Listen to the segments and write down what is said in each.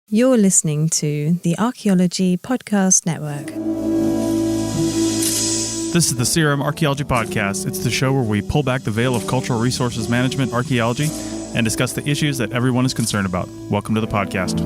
You're listening to the Archaeology Podcast Network. This is the CRM Archaeology Podcast. It's the show where we pull back the veil of cultural resources management, archaeology, and discuss the issues that everyone is concerned about. Welcome to the podcast.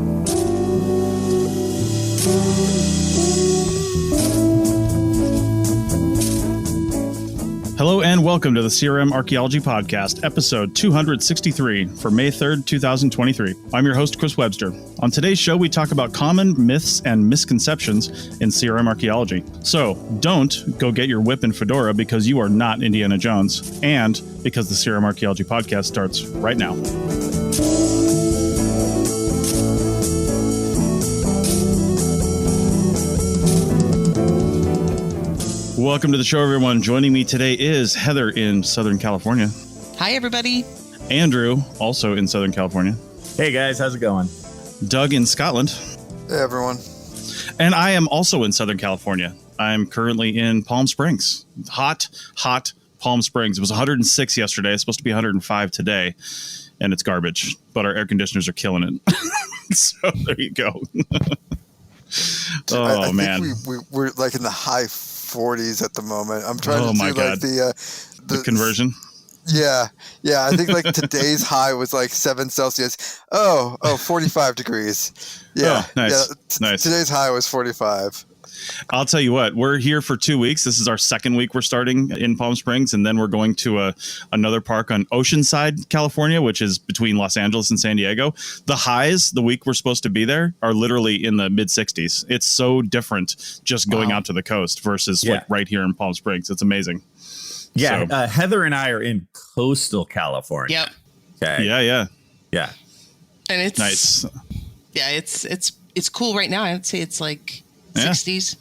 Hello and welcome to the CRM Archaeology Podcast, episode 263 for May 3rd, 2023. I'm your host, Chris Webster. On today's show, we talk about common myths and misconceptions in CRM archaeology. So don't go get your whip and fedora because you are not Indiana Jones, and because the CRM Archaeology Podcast starts right now. Welcome to the show, everyone. Joining me today is Heather in Southern California. Hi, everybody. Andrew, also in Southern California. Hey, guys. How's it going? Doug in Scotland. Hey, everyone. And I am also in Southern California. I'm currently in Palm Springs. Hot Palm Springs. It was 106 yesterday. It's supposed to be 105 today. And it's garbage. But our air conditioners are killing it. So there you go. I man. think we're like in the high 40s at the moment. I'm trying to do like the conversion. Yeah. I think like today's high was like 7 Celsius. 45 degrees. Yeah. Oh, nice. Nice. Today's high was 45. I'll tell you what, we're here for 2 weeks. This is our second week we're starting in Palm Springs, and then we're going to another park on Oceanside, California, which is between Los Angeles and San Diego. The highs, the week we're supposed to be there, are literally in the mid-60s. It's so different just going out to the coast versus like right here in Palm Springs. It's amazing. Yeah, so, Heather and I are in coastal California. Yep. Okay. Yeah. And it's nice. Yeah, it's cool right now. I'd say it's like 60s.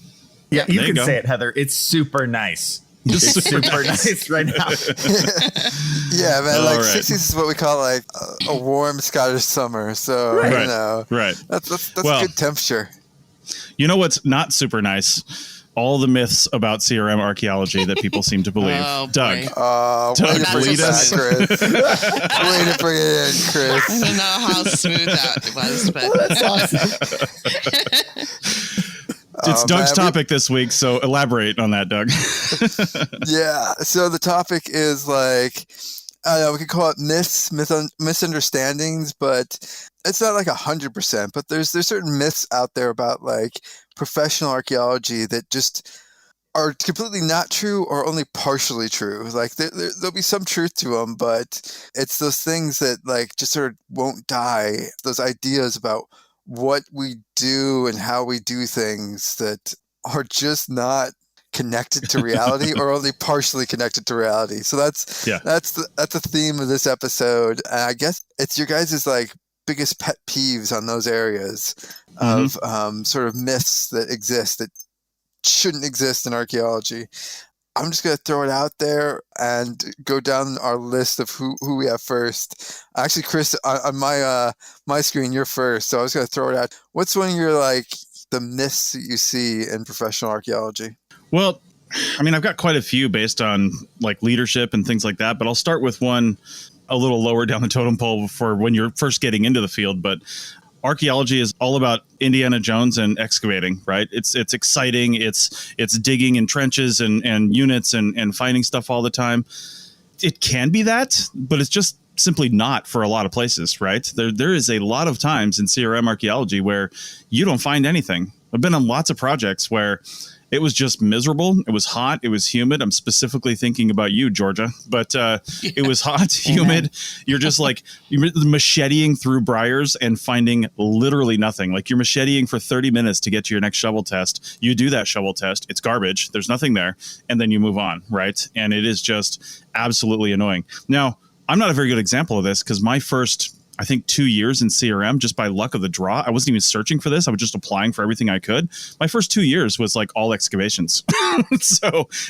Yeah, you can say it, Heather. It's super nice. It's super nice right now. Yeah, man. Like 60s is what we call like a warm Scottish summer. So you know, that's a good temperature. You know what's not super nice? All the myths about CRM archaeology that people seem to believe. Doug, Doug, lead us. Way to bring it in, Chris. I don't know how smooth that was, but that's awesome. It's Doug's topic this week, so elaborate on that, Doug. Yeah, so the topic is like, we could call it myths, misunderstandings, but it's not like 100%, but there's certain myths out there about like professional archaeology that just are completely not true or only partially true. Like there'll be some truth to them, but it's those things that like just sort of won't die. Those ideas about what we do and how we do things that are just not connected to reality or only partially connected to reality. So that's the theme of this episode. And I guess it's your guys' like biggest pet peeves on those areas of sort of myths that exist that shouldn't exist in archaeology. I'm just going to throw it out there and go down our list of who we have first. Actually, Chris, on my screen, you're first. So I was going to throw it out. What's one of your, like, the myths that you see in professional archaeology? Well, I mean, I've got quite a few based on, like, leadership and things like that. But I'll start with one a little lower down the totem pole for when you're first getting into the field. But archaeology is all about Indiana Jones and excavating, right? It's exciting. It's digging in trenches and units and finding stuff all the time. It can be that, but it's just simply not for a lot of places, right? There is a lot of times in CRM archaeology where you don't find anything. I've been on lots of projects where it was just miserable. It was hot. It was humid. I'm specifically thinking about you, Georgia. But it was hot, humid. You're just like you're macheting through briars and finding literally nothing. Like you're macheting for 30 minutes to get to your next shovel test. You do that shovel test. It's garbage. There's nothing there. And then you move on, right? And it is just absolutely annoying. Now, I'm not a very good example of this because my first, I think, 2 years in CRM, just by luck of the draw, I wasn't even searching for this. I was just applying for everything I could. My first 2 years was like all excavations.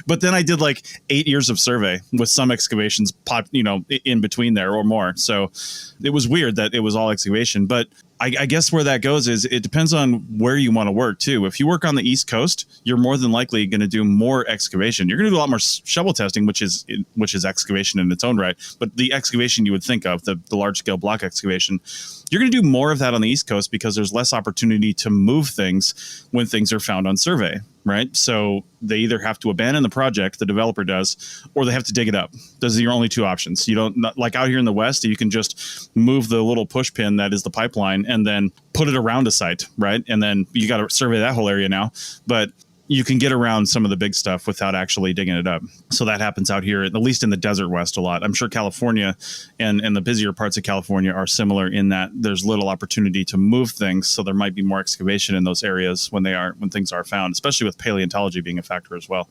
But then I did like 8 years of survey with some excavations, in between there or more. So it was weird that it was all excavation. But I guess where that goes is it depends on where you want to work too. If you work on the East Coast, you're more than likely going to do more excavation. You're going to do a lot more shovel testing, which is excavation in its own right. But the excavation you would think of, the large scale block excavation, You're going to do more of that on the East Coast because there's less opportunity to move things when things are found on survey, right? So they either have to abandon the project, the developer does, or they have to dig it up. Those are your only two options. You don't, like out here in the West, you can just move the little push pin that is the pipeline and then put it around a site, right? And then you got to survey that whole area now. But you can get around some of the big stuff without actually digging it up. So that happens out here, at least in the desert West a lot. I'm sure California and the busier parts of California are similar in that there's little opportunity to move things. So there might be more excavation in those areas when things are found, especially with paleontology being a factor as well.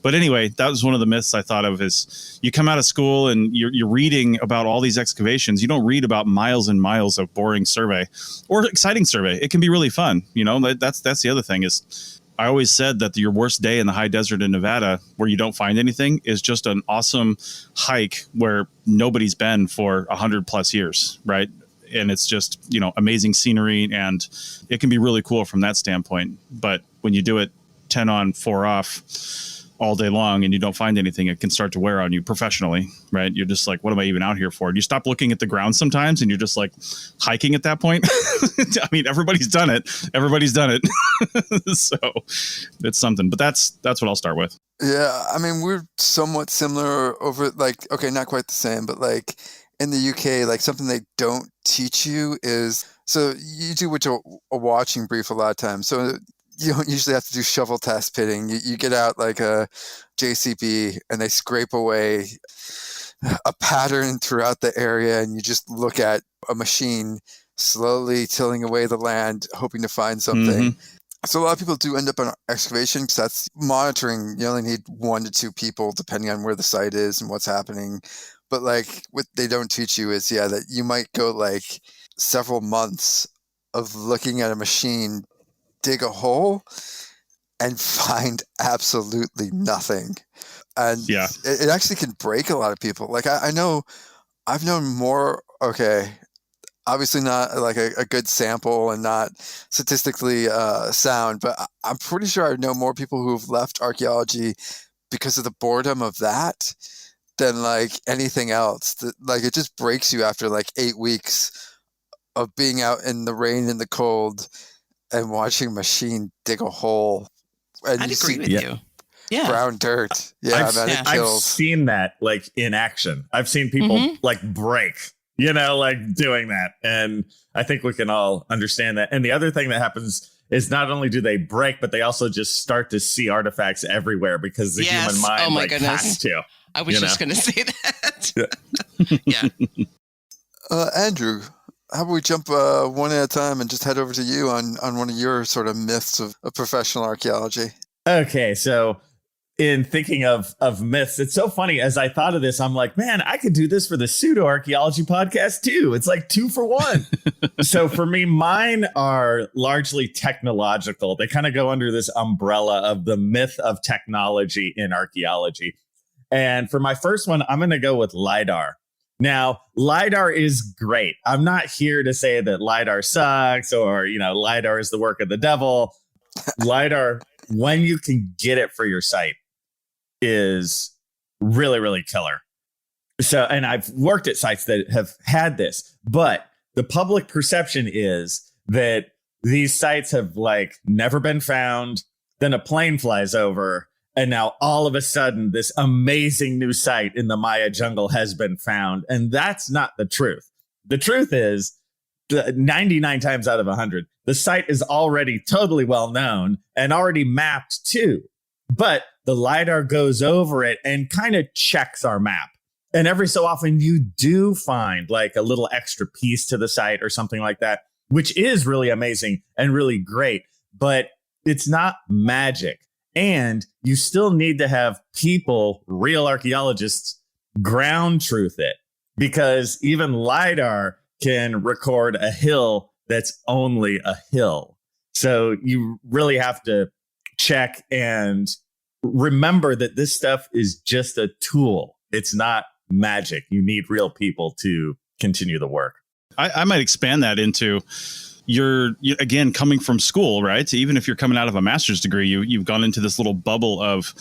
But anyway, that was one of the myths I thought of is you come out of school and you're reading about all these excavations. You don't read about miles and miles of boring survey or exciting survey. It can be really fun. That's the other thing is, I always said that your worst day in the high desert in Nevada where you don't find anything is just an awesome hike where nobody's been for 100+ years, right? And it's just, amazing scenery, and it can be really cool from that standpoint. But when you do it 10 on, 4 off all day long and you don't find anything, it can start to wear on you professionally, right? You're just like, what am I even out here for? You stop looking at the ground sometimes and you're just like hiking at that point. I mean, everybody's done it. So it's something, but that's what I'll start with. Yeah. I mean, we're somewhat similar over okay, not quite the same, but like in the UK, something they don't teach you is, so you do a watching brief a lot of times. So you don't usually have to do shovel test pitting. You get out like a JCB and they scrape away a pattern throughout the area, and you just look at a machine slowly tilling away the land, hoping to find something. Mm-hmm. So a lot of people do end up on excavation because that's monitoring. You only need 1 to 2 people depending on where the site is and what's happening. But what they don't teach you is, that you might go several months of looking at a machine dig a hole and find absolutely nothing. And it actually can break a lot of people. I know I've known more, obviously not a good sample and not statistically sound, but I'm pretty sure I know more people who've left archaeology because of the boredom of that than anything else. It just breaks you after 8 weeks of being out in the rain and the cold and watching a machine dig a hole. And I'd agree with you. Yeah. Brown dirt. Yeah, I've seen that in action. I've seen people break, doing that. And I think we can all understand that. And the other thing that happens is not only do they break, but they also just start to see artifacts everywhere because the human mind has to. I was just going to say that. Yeah. Andrew, how about we jump one at a time and just head over to you on one of your sort of myths of professional archaeology? Okay, so in thinking of myths, it's so funny. As I thought of this, I'm like, man, I could do this for the pseudo archaeology podcast too. It's 2 for 1. So for me, mine are largely technological. They kind of go under this umbrella of the myth of technology in archaeology. And for my first one, I'm going to go with LiDAR. Now, LiDAR is great. I'm not here to say that LiDAR sucks or, LiDAR is the work of the devil. LiDAR, when you can get it for your site, is really, really killer. So, and I've worked at sites that have had this, but the public perception is that these sites have never been found. Then a plane flies over, and now all of a sudden this amazing new site in the Maya jungle has been found. And that's not the truth. The truth is 99 times out of 100, the site is already totally well known and already mapped too. But the LiDAR goes over it and kind of checks our map. And every so often you do find a little extra piece to the site or something like that, which is really amazing and really great. But it's not magic. And you still need to have people, real archaeologists, ground truth it, because even LiDAR can record a hill that's only a hill. So you really have to check and remember that this stuff is just a tool. It's not magic. You need real people to continue the work. I might expand that into you're again coming from school, right? Even if you're coming out of a master's degree, you've gone into this little bubble of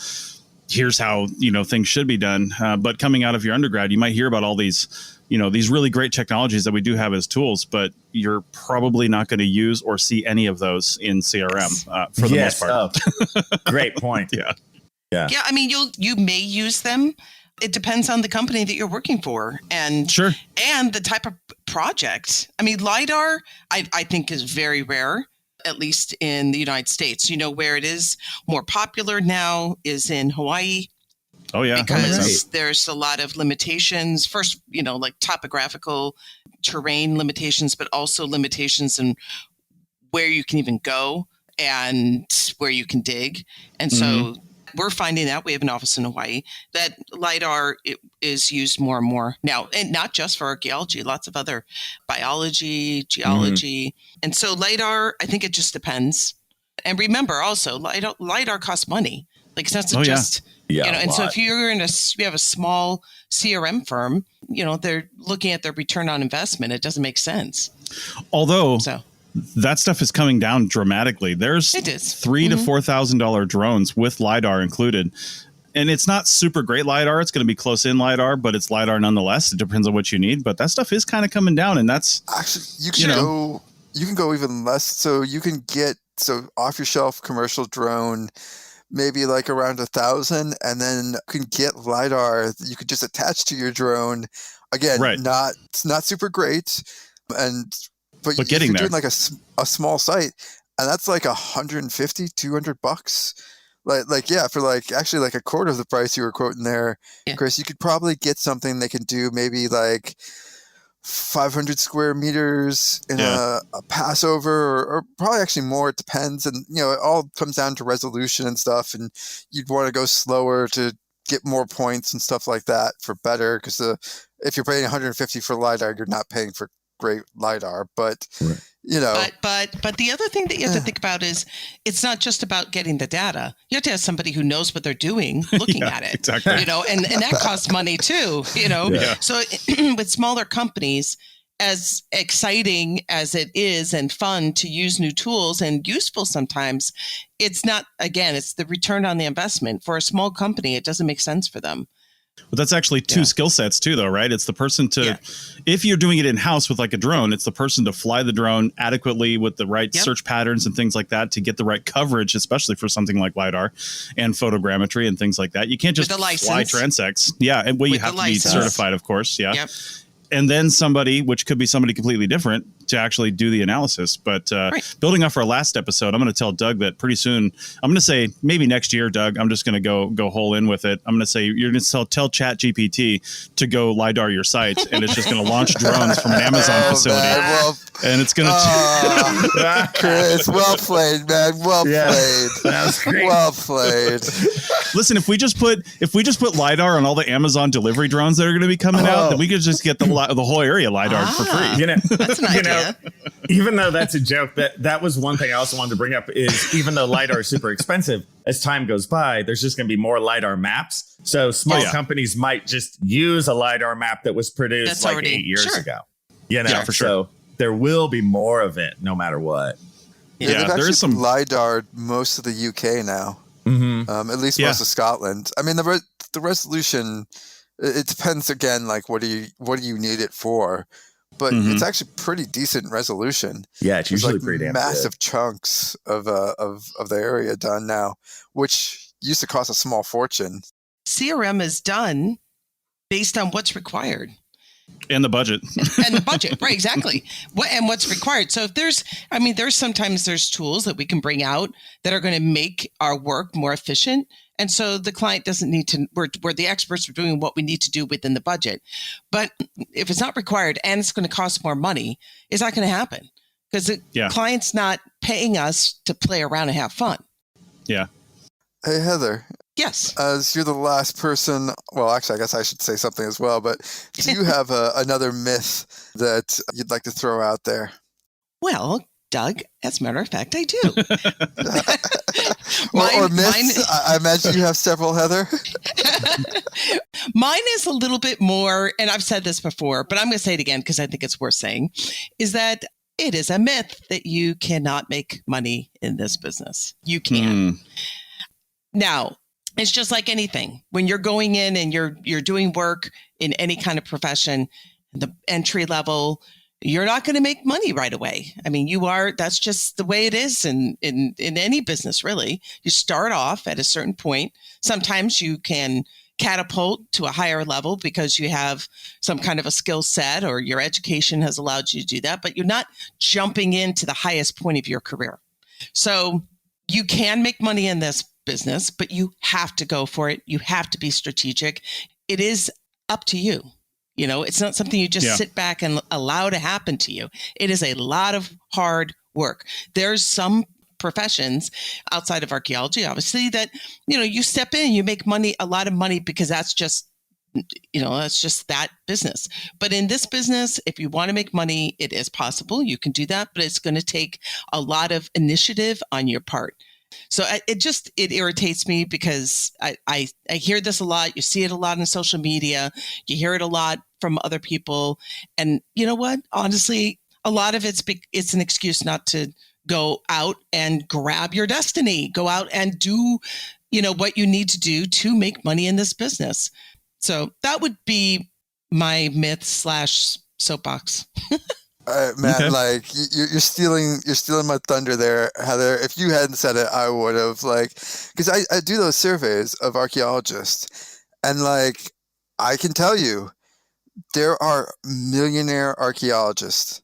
here's how things should be done. But coming out of your undergrad, you might hear about all these these really great technologies that we do have as tools, but you're probably not going to use or see any of those in CRM for the most part. Oh, great point. Yeah. Yeah. I mean, you may use them. It depends on the company that you're working for and Sure. and the type of project. I mean, LiDAR, I think is very rare, at least in the United States. Where it is more popular now is in Hawaii. Oh, yeah. Because there's a lot of limitations. First, like topographical terrain limitations, but also limitations in where you can even go and where you can dig. And so we're finding that we have an office in Hawaii that LiDAR is used more and more now, and not just for archaeology, lots of other biology, geology. And so LiDAR, I think it just depends. And remember also, LiDAR costs money. Like it's not just... Yeah, and so if you have a small CRM firm, they're looking at their return on investment. It doesn't make sense. Although that stuff is coming down dramatically. There's $3,000 to $4,000 drones with LiDAR included. And it's not super great LiDAR. It's going to be close in LiDAR, but it's LiDAR nonetheless. It depends on what you need. But that stuff is kind of coming down. And that's actually, you can go even less. So you can get off your shelf commercial drone, maybe like around 1,000, and then you can get LiDAR you could just attach to your drone. Again, it's not super great, but getting you're there. doing like a small site, and that's like $150, $200. For actually like a quarter of the price you were quoting there, Chris. You could probably get something that can do maybe like 500 square meters in a Passover, or probably actually more. It depends. And, it all comes down to resolution and stuff. And you'd want to go slower to get more points and stuff like that for better. Because if you're paying 150 for LiDAR, you're not paying for great LiDAR. But, But the other thing that you have to think about is it's not just about getting the data. You have to have somebody who knows what they're doing looking at it. Exactly. And that costs money too, So with smaller companies, as exciting as it is and fun to use new tools and useful sometimes, it's not, again, it's the return on the investment. For a small company, it doesn't make sense for them. But that's actually two skill sets too, though, right? It's the person if you're doing it in-house with like a drone, it's the person to fly the drone adequately with the right search patterns and things like that to get the right coverage, especially for something like LiDAR and photogrammetry and things like that. You can't just fly transects. Yeah, and you have to be certified, of course. Yeah. Yep. And then somebody, which could be somebody completely different, to actually do the analysis. But building off our last episode, I'm going to tell Doug that pretty soon, I'm going to say maybe next year, Doug, I'm just going to go whole in with it. I'm going to say you're going to tell ChatGPT to go LiDAR your site, and it's just going to launch drones from an Amazon facility. And it's going to... Chris, well played, man. Well played. That was great. Well played. Listen, if we just put LiDAR on all the Amazon delivery drones that are going to be coming out, then we could just get the whole area LiDAR for free. That's an idea. Even though that's a joke, that was one thing I also wanted to bring up is even though LiDAR is super expensive, as time goes by, there's just going to be more LiDAR maps. So small companies might just use a LiDAR map that was produced 8 years ago. For sure. So there will be more of it no matter what. Yeah, there is some LiDAR most of the UK now. At least most of Scotland. I mean, the resolution, it depends again, like what do you need it for? But it's actually pretty decent resolution. Yeah, it's usually pretty damn massive good. chunks of the area done now, which used to cost a small fortune. CRM is done based on what's required. And the budget. And the budget, right, exactly. What's required. So if there's sometimes there's tools that we can bring out that are going to make our work more efficient. And so the client doesn't need to, we're the experts, we're doing what we need to do within the budget. But if it's not required and it's going to cost more money, it's not going to happen because the client's not paying us to play around and have fun. Yeah. Hey, Heather. Yes. As you're the last person, well, actually, I guess I should say something as well, but do you have another myth that you'd like to throw out there? Well, Doug, as a matter of fact, I do. or myths? I imagine you have several, Heather. Mine is a little bit more, and I've said this before, but I'm going to say it again because I think it's worth saying, is that it is a myth that you cannot make money in this business. You can. Now, it's just like anything. When you're going in and you're doing work in any kind of profession, the entry level, you're not going to make money right away. I mean, that's just the way it is in any business, really. You start off at a certain point. Sometimes you can catapult to a higher level because you have some kind of a skill set or your education has allowed you to do that, but you're not jumping into the highest point of your career. So you can make money in this business, but you have to go for it. You have to be strategic. It is up to you. It's not something you just sit back and allow to happen to you. It is a lot of hard work. There's some professions outside of archaeology, obviously, that, you step in, you make money, a lot of money, because that's just that business. But in this business, if you want to make money, it is possible. You can do that, but it's going to take a lot of initiative on your part. So it irritates me because I hear this a lot. You see it a lot in social media. You hear it a lot from other people. And you know what? Honestly, a lot of it's an excuse not to go out and grab your destiny. Go out and do, what you need to do to make money in this business. So that would be my myth / soapbox. Man, Okay. like you're stealing my thunder there, Heather. If you hadn't said it, I would have, because I do those surveys of archaeologists, and I can tell you, there are millionaire archaeologists,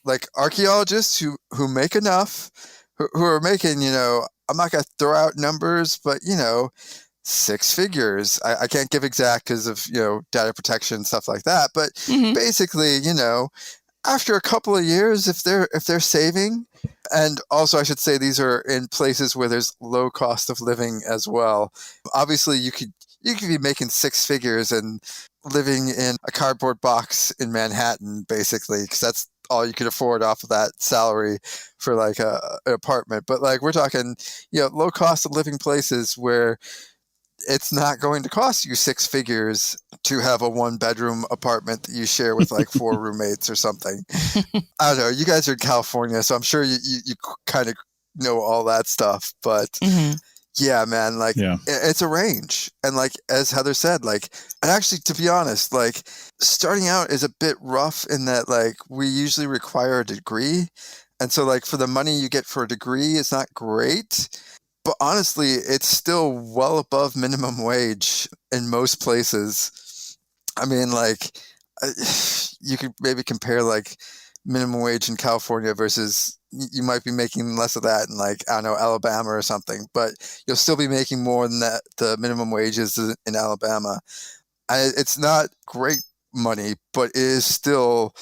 like archaeologists who make enough, who are making, I'm not gonna throw out numbers, but 6 figures. I can't give exact because of data protection, stuff like that, but basically, after a couple of years, if they're saving, and also I should say these are in places where there's low cost of living as well. Obviously, you could be making 6 figures and living in a cardboard box in Manhattan, basically, because that's all you could afford off of that salary for an apartment. But we're talking, low cost of living places where it's not going to cost you 6 figures to have a 1-bedroom apartment that you share with 4 roommates or something. I don't know. You guys are in California, so I'm sure you kind of know all that stuff. But yeah, man, it's a range. And as Heather said, and actually, to be honest, starting out is a bit rough in that we usually require a degree. And so for the money you get for a degree, it's not great. But honestly, it's still well above minimum wage in most places. I mean, you could maybe compare minimum wage in California versus you might be making less of that in I don't know, Alabama or something, but you'll still be making more than that the minimum wage is in Alabama. It's not great money, but it is still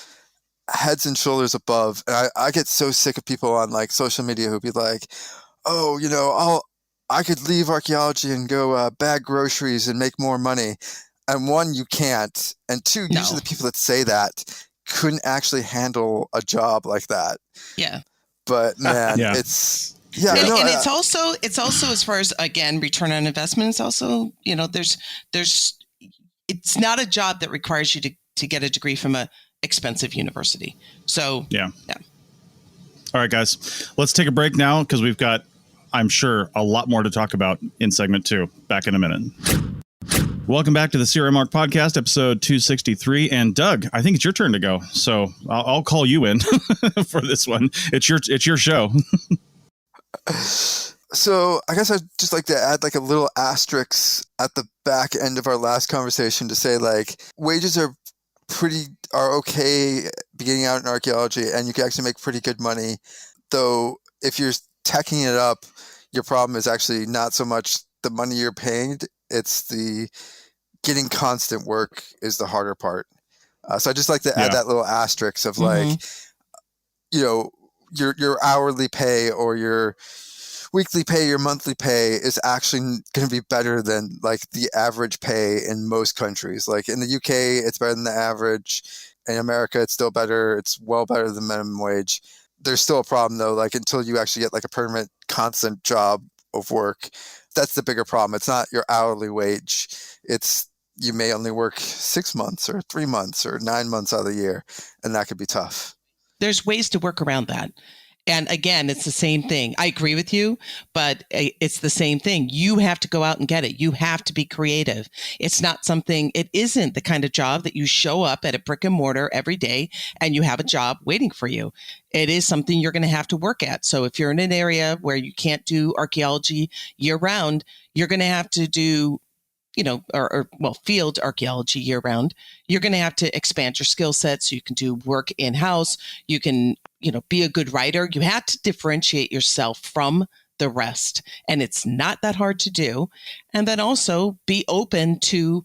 heads and shoulders above. And I get so sick of people on social media who be like, oh, I could leave archaeology and go bag groceries and make more money. And 1, you can't. And 2, usually the people that say that couldn't actually handle a job like that. Yeah. But man, it's it's also as far as, again, return on investment. It's also, there's it's not a job that requires you to get a degree from a expensive university. So yeah. All right, guys, let's take a break now because we've got, I'm sure, a lot more to talk about in segment 2. Back in a minute. Welcome back to the CRM Arc podcast, episode 263. And Doug, I think it's your turn to go. So I'll call you in for this one. It's your show. So I guess I'd just like to add a little asterisk at the back end of our last conversation to say wages are okay beginning out in archaeology, and you can actually make pretty good money. Though if you're teching it up, your problem is actually not so much the money you're paid, it's the getting constant work is the harder part. So I just like to add that little asterisk of your hourly pay or your weekly pay, your monthly pay is actually going to be better than the average pay in most countries. In the UK, it's better than the average. In America, it's still better. It's well better than minimum wage. There's still a problem though, until you actually get a permanent constant job of work. That's the bigger problem. It's not your hourly wage. It's you may only work 6 months or 3 months or 9 months out of the year, and that could be tough. There's ways to work around that. And again, it's the same thing. I agree with you, but it's the same thing. You have to go out and get it. You have to be creative. It isn't the kind of job that you show up at a brick and mortar every day and you have a job waiting for you. It is something you're going to have to work at. So if you're in an area where you can't do archaeology year round, you're going to have to do field archaeology year round. You're going to have to expand your skill set so you can do work in-house. You can, be a good writer. You have to differentiate yourself from the rest. And it's not that hard to do. And then also be open to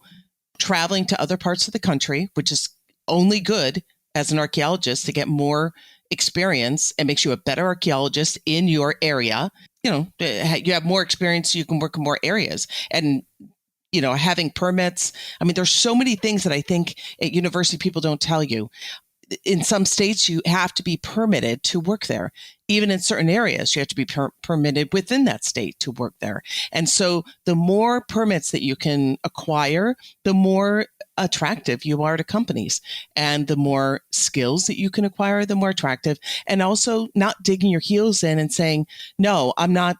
traveling to other parts of the country, which is only good as an archaeologist to get more experience and makes you a better archaeologist in your area. You have more experience, so you can work in more areas. And having permits. I mean, there's so many things that I think at university people don't tell you. In some states, you have to be permitted to work there. Even in certain areas, you have to be permitted within that state to work there. And so the more permits that you can acquire, the more attractive you are to companies. And the more skills that you can acquire, the more attractive. And also not digging your heels in and saying, no, I'm not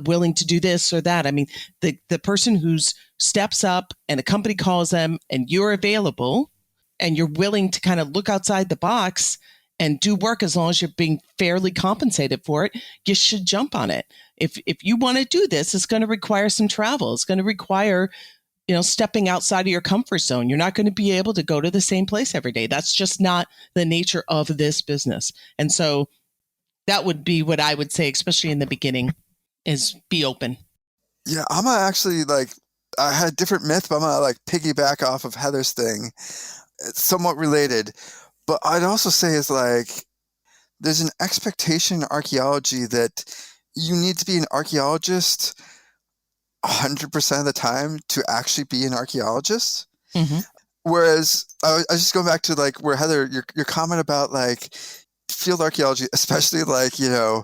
willing to do this or that. I mean, the person who steps up and a company calls them and you're available and you're willing to kind of look outside the box and do work as long as you're being fairly compensated for it, you should jump on it. If you want to do this, it's going to require some travel. It's going to require, stepping outside of your comfort zone. You're not going to be able to go to the same place every day. That's just not the nature of this business. And so that would be what I would say, especially in the beginning, is be open. Yeah, I'm gonna actually I had a different myth, but I'm gonna piggyback off of Heather's thing. It's somewhat related, but I'd also say is there's an expectation in archaeology that you need to be an archaeologist 100% of the time to actually be an archaeologist. Mm-hmm. Whereas I was just going back to where Heather, your comment about field archaeology, especially in the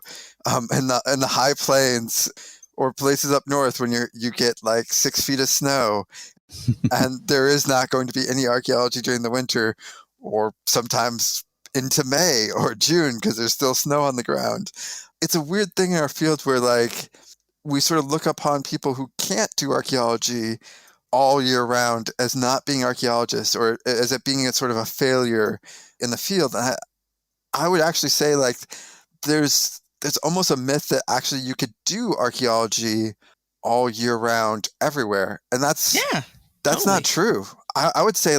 high plains or places up north when you get 6 feet of snow and there is not going to be any archaeology during the winter or sometimes into May or June because there's still snow on the ground. It's a weird thing in our field where we sort of look upon people who can't do archaeology all year round as not being archaeologists or as it being a sort of a failure in the field. And I would actually say there's almost a myth that actually you could do archaeology all year round everywhere. And that's totally not true. I would say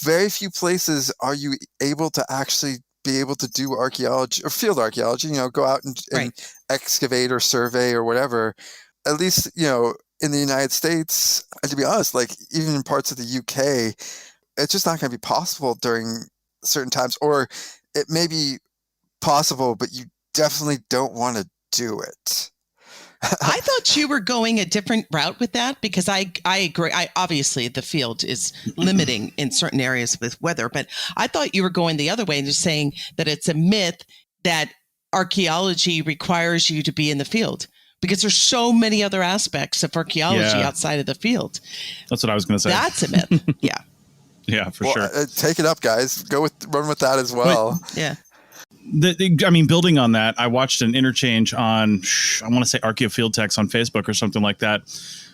very few places are you able to actually be able to do archaeology or field archaeology, go out and excavate or survey or whatever, at least, in the United States. And to be honest, even in parts of the UK, it's just not going to be possible during certain times, or it may be possible, but you definitely don't want to do it. I thought you were going a different route with that because I agree. Obviously, the field is limiting in certain areas with weather, but I thought you were going the other way and just saying that it's a myth that archaeology requires you to be in the field because there's so many other aspects of archaeology outside of the field. That's what I was going to say. That's a myth. Yeah. Yeah, for sure. Take it up, guys. Run with that as well. But, yeah. Building on that, I watched an interchange on, I want to say ArchaeoFieldTechs on Facebook or something like that.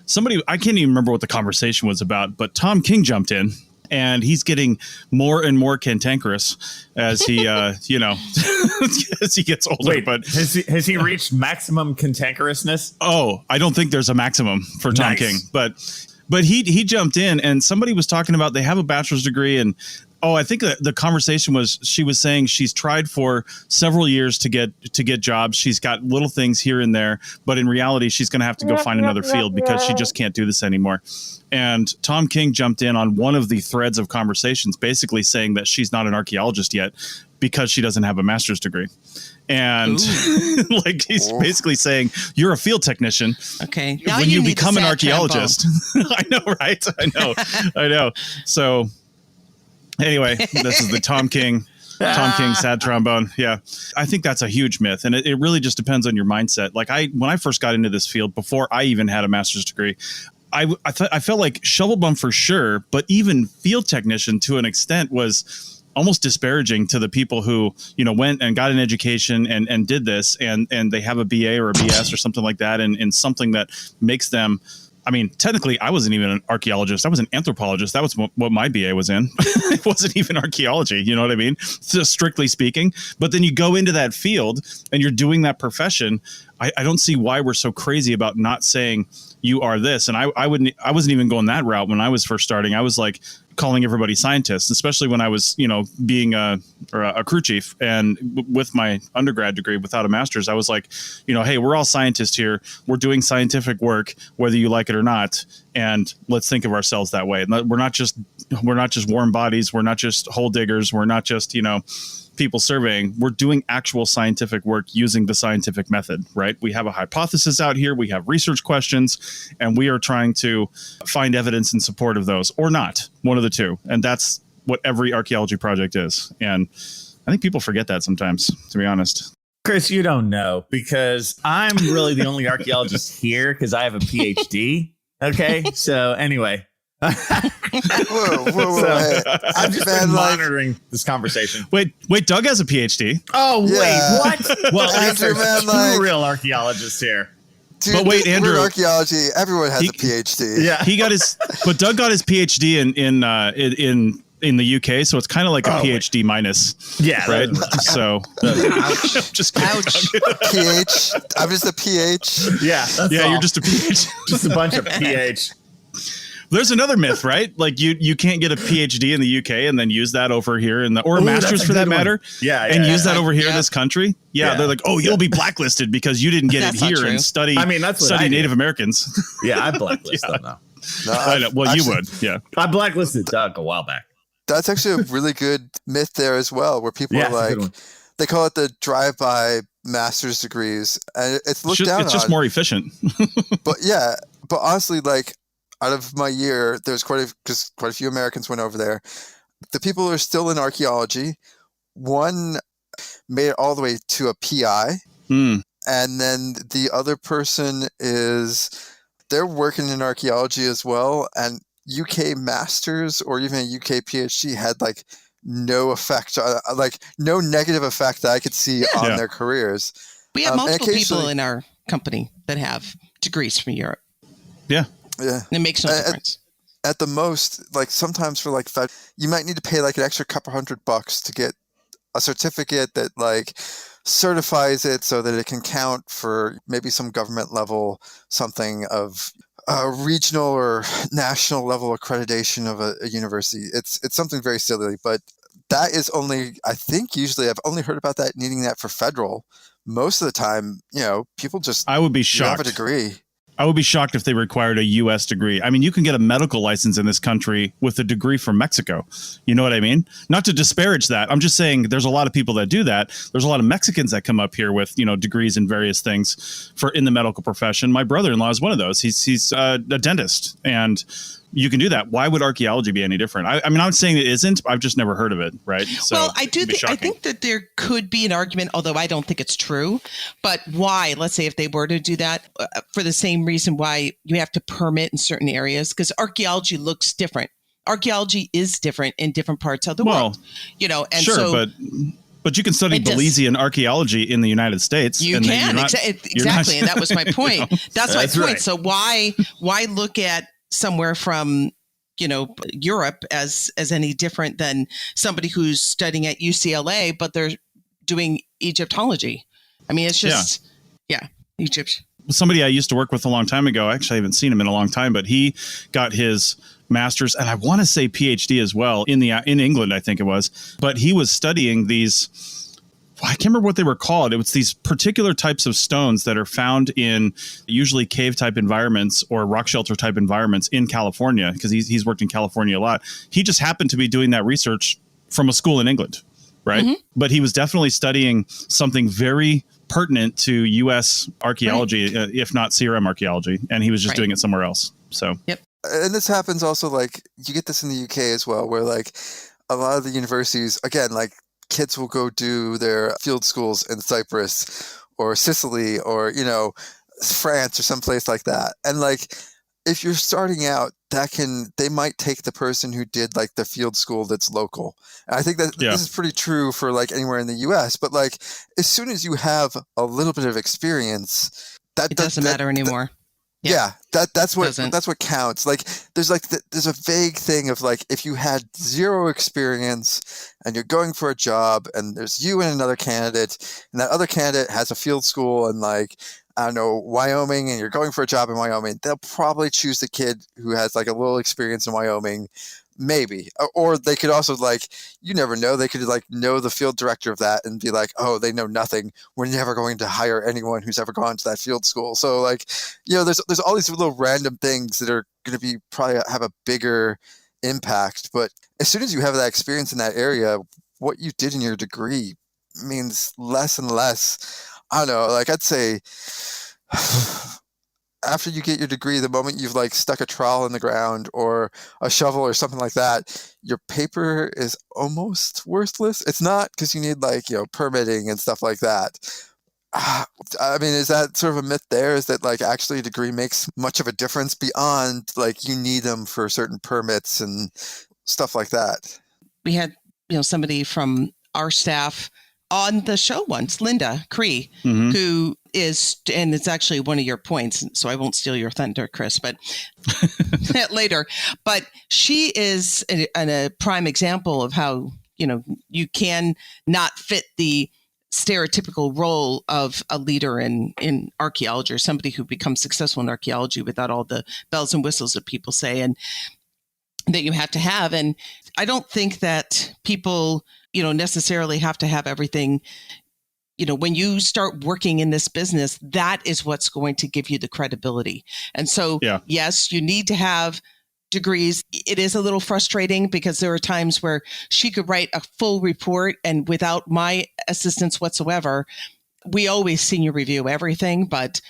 Somebody, I can't even remember what the conversation was about, but Tom King jumped in and he's getting more and more cantankerous as he, as he gets older. Wait, but has he reached maximum cantankerousness? Oh, I don't think there's a maximum for Tom King, but he jumped in and somebody was talking about they have a bachelor's degree and I think the conversation was she was saying she's tried for several years to get jobs. She's got little things here and there, but in reality, she's going to have to go find another field because she just can't do this anymore. And Tom King jumped in on one of the threads of conversations, basically saying that she's not an archaeologist yet because she doesn't have a master's degree. And he's basically saying you're a field technician. Okay. Now when you become an archaeologist. I know, right? I know. So anyway, this is the Tom King sad trombone. Yeah. I think that's a huge myth. And it really just depends on your mindset. When I first got into this field, before I even had a master's degree, I felt like shovel bum for sure, but even field technician to an extent was almost disparaging to the people who, went and got an education and did this and they have a BA or a BS or something like that in something that makes them. I mean, technically, I wasn't even an archaeologist. I was an anthropologist. That was what my BA was in. It wasn't even archaeology. You know what I mean? Just strictly speaking. But then you go into that field and you're doing that profession. I don't see why we're so crazy about not saying you are this. And I wasn't even going that route when I was first starting. I was like calling everybody scientists, especially when I was, being a crew chief and with my undergrad degree without a master's. I was like, hey, we're all scientists here. We're doing scientific work, whether you like it or not. And let's think of ourselves that way. We're not just warm bodies. We're not just hole diggers. We're not just, people surveying. We're doing actual scientific work using the scientific method, right? We have a hypothesis out here. We have research questions, and we are trying to find evidence in support of those or not, one of the two. And that's what every archaeology project is. And I think people forget that sometimes, to be honest. Chris, you don't know, because I'm really the only archaeologist here because I have a PhD. Okay. So anyway. whoa. Hey, I've just been monitoring this conversation. Wait, Doug has a PhD. Oh, Yeah. wait, what? Well, Andrew, there's man, two real archiologists here. Dude, But wait, Andrew, we're archaeology. Everyone has a PhD. Yeah. But Doug got his PhD in the UK, so it's kind of like a PhD minus. Yeah. Right. So just Ouch. PH. I'm just a PH. Yeah. yeah, you're just a PhD. just a bunch of PH. There's another myth, right? Like you can't get a PhD in the UK and then use that over here or a master's for that matter. Yeah. And use that over here in this country. Yeah, they're like, oh, you'll be blacklisted because you didn't get it That's not here true. and study. I mean, that's what study I Native did. Americans. Yeah, I blacklist them now. No, I know. Well, you actually, would. Yeah. I blacklisted Doug a while back. That's actually a really good myth there as well, where people are It's a good like, one. they call it the drive-by master's degrees, and it's looked down on. It's just more efficient. But honestly, like, out of my year, there's quite a few Americans went over there. The people who are still in archaeology, one made it all the way to a PI, and then the other person they're working in archaeology as well, and UK masters or even a UK PhD had like no effect, like no negative effect that I could see on their careers. We have multiple people in our company that have degrees from Europe. Yeah. Yeah. It makes no difference. At the most, like sometimes for like you might need to pay like an extra couple $100 to get a certificate that like certifies it so that it can count for maybe some government level something of regional or national level accreditation of a university. It's something very silly, but that is only, I think usually I've only heard about that needing that for federal. Most of the time, people just I would be shocked. have a degree. I would be shocked if they required a U.S. degree. I mean, you can get a medical license in this country with a degree from Mexico. You know what I mean? Not to disparage that. I'm just saying there's a lot of people that do that. There's a lot of Mexicans that come up here with, degrees in various things in the medical profession. My brother-in-law is one of those. He's a dentist, and you can do that. Why would archaeology be any different? I mean, I'm not saying it isn't. I've just never heard of it, right? So well, I think that there could be an argument, although I don't think it's true. But why? Let's say if they were to do that for the same reason why you have to permit in certain areas, because archaeology looks different. Archaeology is different in different parts of the world. And sure, so. But you can study Belizean archaeology in the United States. You can exactly, and that was my point. That's my point. Right. So why look at somewhere from Europe as any different than somebody who's studying at UCLA, but they're doing Egyptology? I mean, it's just Egypt. Somebody I used to work with a long time ago. Actually, I haven't seen him in a long time, but he got his master's and I want to say PhD as well in England, I think it was. But he was studying these. I can't remember what they were called. It was these particular types of stones that are found in usually cave type environments or rock shelter type environments in California, because he's worked in California a lot. He just happened to be doing that research from a school in England, right? Mm-hmm. But he was definitely studying something very pertinent to U.S. archaeology, if not CRM archaeology, and he was just doing it somewhere else. So, yep. And this happens also, like, you get this in the UK as well, where like a lot of the universities, again, like, kids will go do their field schools in Cyprus or Sicily or, France or someplace like that. And like, if you're starting out, they might take the person who did like the field school that's local. And I think that this is pretty true for like anywhere in the US, but like as soon as you have a little bit of experience, it doesn't matter anymore. That's what counts. Like there's a vague thing of like, if you had zero experience and you're going for a job and there's you and another candidate, and that other candidate has a field school and like, I don't know, Wyoming, and you're going for a job in Wyoming, they'll probably choose the kid who has like a little experience in Wyoming, maybe. Or they could also, like, you never know, they could like know the field director of that and be like, oh, they know nothing. We're never going to hire anyone who's ever gone to that field school. So like, you know, there's all these little random things that are going to be probably have a bigger impact. But as soon as you have that experience in that area, what you did in your degree means less and less. I don't know, like I'd say after you get your degree, the moment you've like stuck a trowel in the ground or a shovel or something like that, your paper is almost worthless. It's not, because you need like, you know, permitting and stuff like that. I mean, is that sort of a myth there? Is that like actually a degree makes much of a difference beyond like you need them for certain permits and stuff like that? We had, you know, somebody from our staff on the show once, Linda Cree, who is, and it's actually one of your points, so I won't steal your thunder, Chris, but later. But she is a prime example of how, you know, you can not fit the stereotypical role of a leader in archaeology, or somebody who becomes successful in archaeology without all the bells and whistles that people say and that you have to have. And I don't think that people, you know, necessarily have to have everything. You know, when you start working in this business, that is what's going to give you the credibility. And so, yes, you need to have degrees. It is a little frustrating because there are times where she could write a full report, and without my assistance whatsoever, we always senior review everything. But,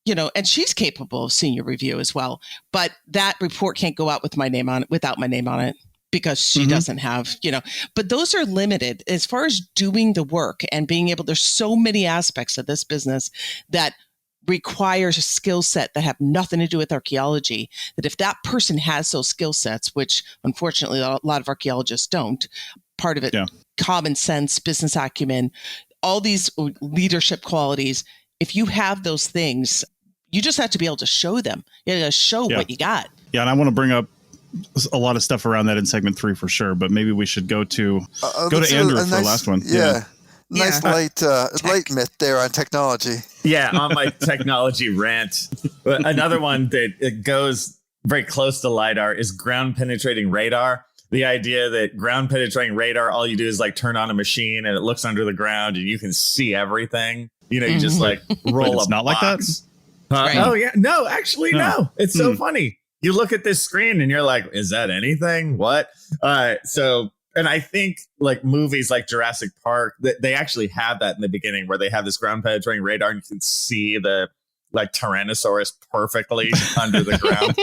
you know, and she's capable of senior review as well. But that report can't go out with my name on it, without my name on it, because she doesn't have, you know, but those are limited as far as doing the work and being able, there's so many aspects of this business that requires a skill set that have nothing to do with archaeology, that if that person has those skill sets, which unfortunately a lot of archaeologists don't, part of it, common sense, business acumen, all these leadership qualities, if you have those things, you just have to be able to show them. You have to show what you got. Yeah. And I want to bring up a lot of stuff around that in segment 3 for sure, but maybe we should go to Andrew for the last one. Nice light myth there on technology. Yeah, on my technology rant. Another one that it goes very close to LiDAR is ground penetrating radar. The idea that ground penetrating radar, all you do is like turn on a machine and it looks under the ground and you can see everything. You know, you just like roll it's not box. Like that. Right. Oh yeah, no, actually no. It's so funny. You look at this screen and you're like, is that anything? What? And I think like movies like Jurassic Park, they actually have that in the beginning where they have this ground penetrating radar and you can see the like Tyrannosaurus perfectly under the ground.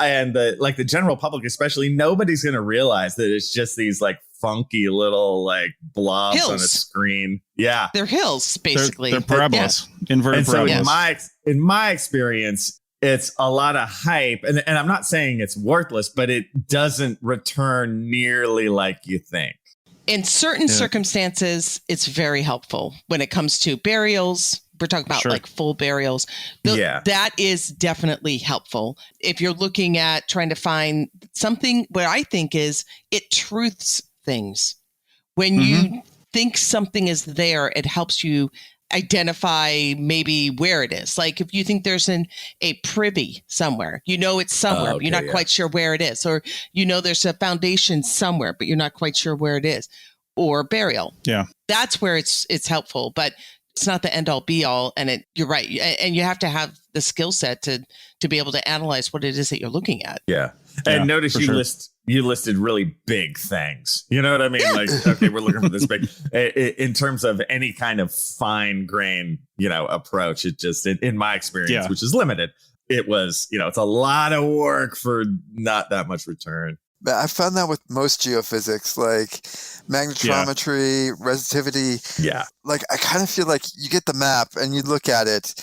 And the general public, especially, nobody's going to realize that it's just these like funky little like blobs hills on a screen. Yeah. They're hills, basically. They're parabolas, inverted parabolas. So in my experience, it's a lot of hype, and I'm not saying it's worthless, but it doesn't return nearly like you think. In certain circumstances, it's very helpful when it comes to burials. We're talking about like full burials. That is definitely helpful. If you're looking at trying to find something, what I think is it truths things. When you think something is there, it helps you identify maybe where it is. Like if you think there's a privy somewhere, you know it's somewhere, but you're not quite sure where it is. Or you know there's a foundation somewhere, but you're not quite sure where it is. Or burial. Yeah. That's where it's helpful, but it's not the end all be all. And you're right. And you have to have the skill set to be able to analyze what it is that you're looking at. Yeah. And notice you listed really big things. You know what I mean? Like, okay, we're looking for this big in terms of any kind of fine grain, you know, approach. It just, in my experience, which is limited, it was, you know, it's a lot of work for not that much return. I found that with most geophysics, like magnetometry, resistivity. Yeah. Like, I kind of feel like you get the map and you look at it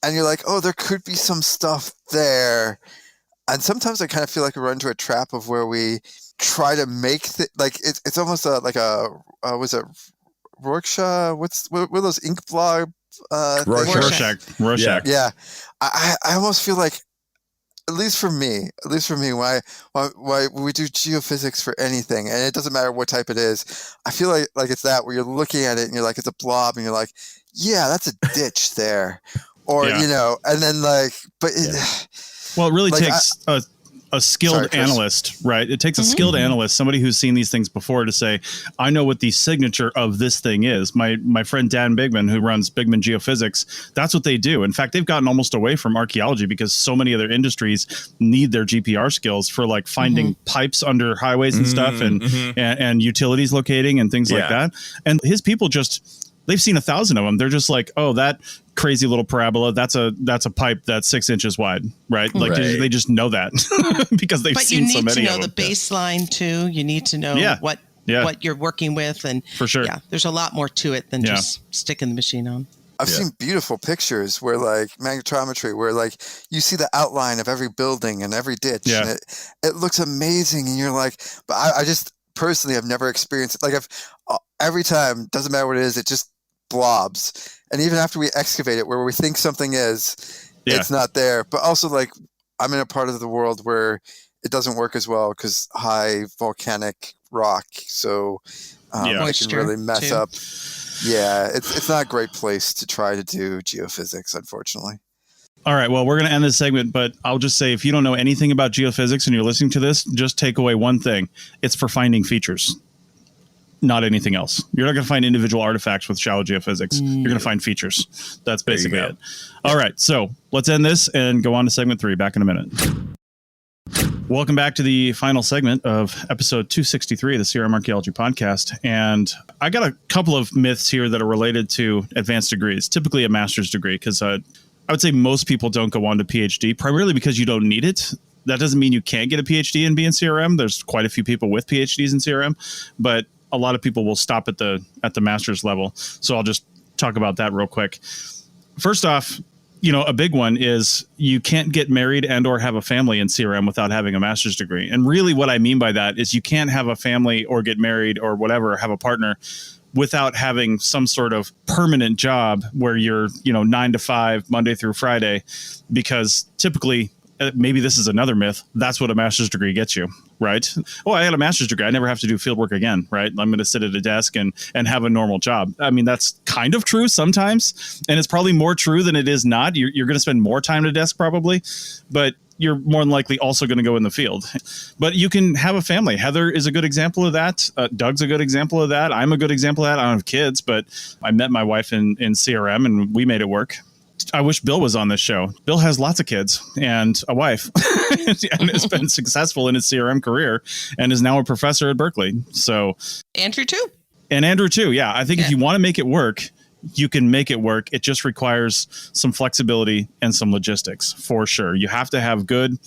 and you're like, oh, there could be some stuff there. And sometimes I kind of feel like we run into a trap of where we try to make like it's almost like a was it Rorschach? What are those ink blog Rorschach. Yeah. I almost feel like, at least for me, why we do geophysics for anything, and it doesn't matter what type it is. I feel like it's that where you're looking at it and you're like, it's a blob, and you're like, yeah, that's a ditch there, or and then like, but well, it really like, takes a skilled analyst, right? It takes a skilled analyst, somebody who's seen these things before, to say, I know what the signature of this thing is. My friend Dan Bigman, who runs Bigman Geophysics, that's what they do. In fact, they've gotten almost away from archaeology because so many other industries need their GPR skills for like finding pipes under highways and stuff, and utilities locating and things like that. And his people they've seen 1,000 of them. They're just like, oh, that crazy little parabola, that's a pipe that's 6 inches wide, right? Like they just know that because they've seen so many of them. But you need to know the baseline too. You need to know what you're working with, and for sure, there's a lot more to it than just sticking the machine on. I've seen beautiful pictures where like magnetometry, where like you see the outline of every building and every ditch, and it looks amazing, and you're like, but I just personally have never experienced it. Like every time, doesn't matter what it is, it just blobs. And even after we excavate it, where we think something is, it's not there. But also, like, I'm in a part of the world where it doesn't work as well because high volcanic rock, so it can really mess up. Yeah, it's not a great place to try to do geophysics, unfortunately. All right, well, we're going to end this segment, but I'll just say, if you don't know anything about geophysics and you're listening to this, just take away one thing. It's for finding features. Not anything else. You're not going to find individual artifacts with shallow geophysics. You're going to find features. That's basically it. All right. So let's end this and go on to segment 3. Back in a minute. Welcome back to the final segment of episode 263 of the CRM Archaeology podcast. And I got a couple of myths here that are related to advanced degrees, typically a master's degree, because I would say most people don't go on to PhD, primarily because you don't need it. That doesn't mean you can't get a PhD and be in CRM. There's quite a few people with PhDs in CRM, but a lot of people will stop at the master's level. So I'll just talk about that real quick. First off, a big one is you can't get married and or have a family in CRM without having a master's degree. And really what I mean by that is you can't have a family or get married or whatever, have a partner, without having some sort of permanent job where you're, 9 to 5, Monday through Friday, because typically, maybe this is another myth, that's what a master's degree gets you, right? Oh, I had a master's degree, I never have to do field work again, right? I'm going to sit at a desk and have a normal job. I mean, that's kind of true sometimes, and it's probably more true than it is not. You're going to spend more time at a desk probably, but you're more than likely also going to go in the field. But you can have a family. Heather is a good example of that. Doug's a good example of that. I'm a good example of that. I don't have kids, but I met my wife in CRM and we made it work. I wish Bill was on this show. Bill has lots of kids and a wife and has been successful in his CRM career and is now a professor at Berkeley. So Andrew too. And Andrew too. Yeah. I think if you want to make it work, you can make it work. It just requires some flexibility and some logistics for sure. You have to have good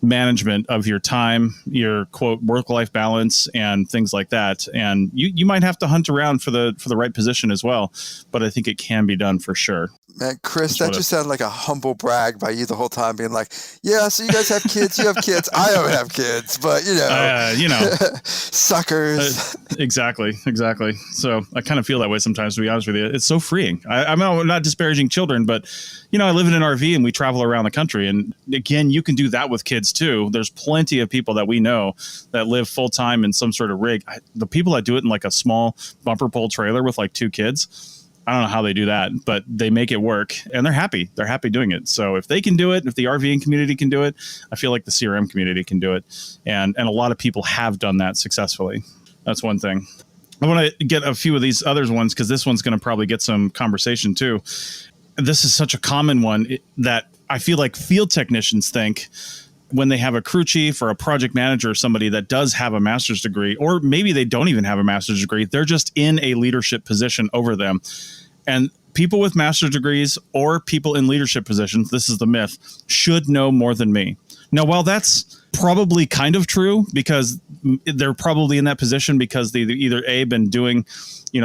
management of your time, your quote work-life balance and things like that. And you might have to hunt around for the right position as well. But I think it can be done for sure. Man, Chris, that just sounded like a humble brag by you the whole time, being like, yeah, so you guys have kids, you have kids. I don't have kids, but suckers. Exactly. So I kind of feel that way sometimes, to be honest with you. It's so freeing. I'm not disparaging children, but, I live in an RV and we travel around the country. And again, you can do that with kids too. There's plenty of people that we know that live full time in some sort of rig. The people that do it in like a small bumper pole trailer with like 2 kids, I don't know how they do that, but they make it work and they're happy. They're happy doing it. So if they can do it, if the RVing community can do it, I feel like the CRM community can do it. And a lot of people have done that successfully. That's one thing. I want to get a few of these other ones because this one's going to probably get some conversation too. This is such a common one that I feel like field technicians think when they have a crew chief or a project manager or somebody that does have a master's degree, or maybe they don't even have a master's degree, they're just in a leadership position over them. And people with master's degrees or people in leadership positions, this is the myth, should know more than me. Now, while that's probably kind of true, because they're probably in that position because they've either been doing,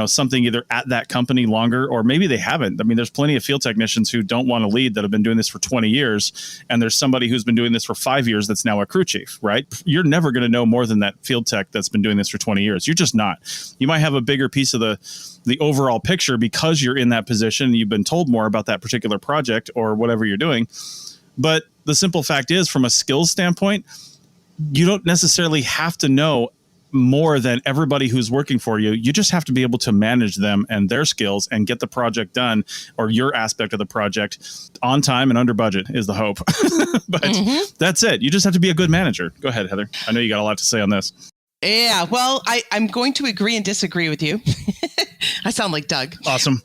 something either at that company longer, or maybe they haven't. I mean, there's plenty of field technicians who don't want to lead that have been doing this for 20 years. And there's somebody who's been doing this for 5 years that's now a crew chief, right? You're never going to know more than that field tech that's been doing this for 20 years. You're just not. You might have a bigger piece of the overall picture because you're in that position and you've been told more about that particular project or whatever you're doing. But the simple fact is, from a skills standpoint, you don't necessarily have to know more than everybody who's working for you. You just have to be able to manage them and their skills and get the project done, or your aspect of the project, on time and under budget is the hope. But that's it. You just have to be a good manager. Go ahead, Heather. I know you got a lot to say on this. Yeah, well, I'm going to agree and disagree with you. I sound like Doug. Awesome.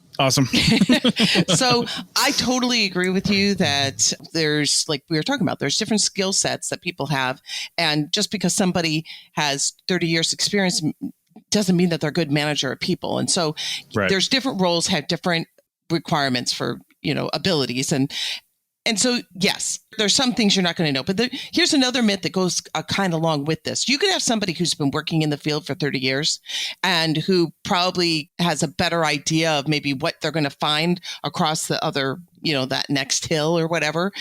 So I totally agree with you that there's, like we were talking about, there's different skill sets that people have. And just because somebody has 30 years experience doesn't mean that they're a good manager of people. And so there's different roles have different requirements for, abilities. And so, yes, there's some things you're not going to know. But here's another myth that goes kind of along with this. You could have somebody who's been working in the field for 30 years and who probably has a better idea of maybe what they're going to find across the other, that next hill or whatever.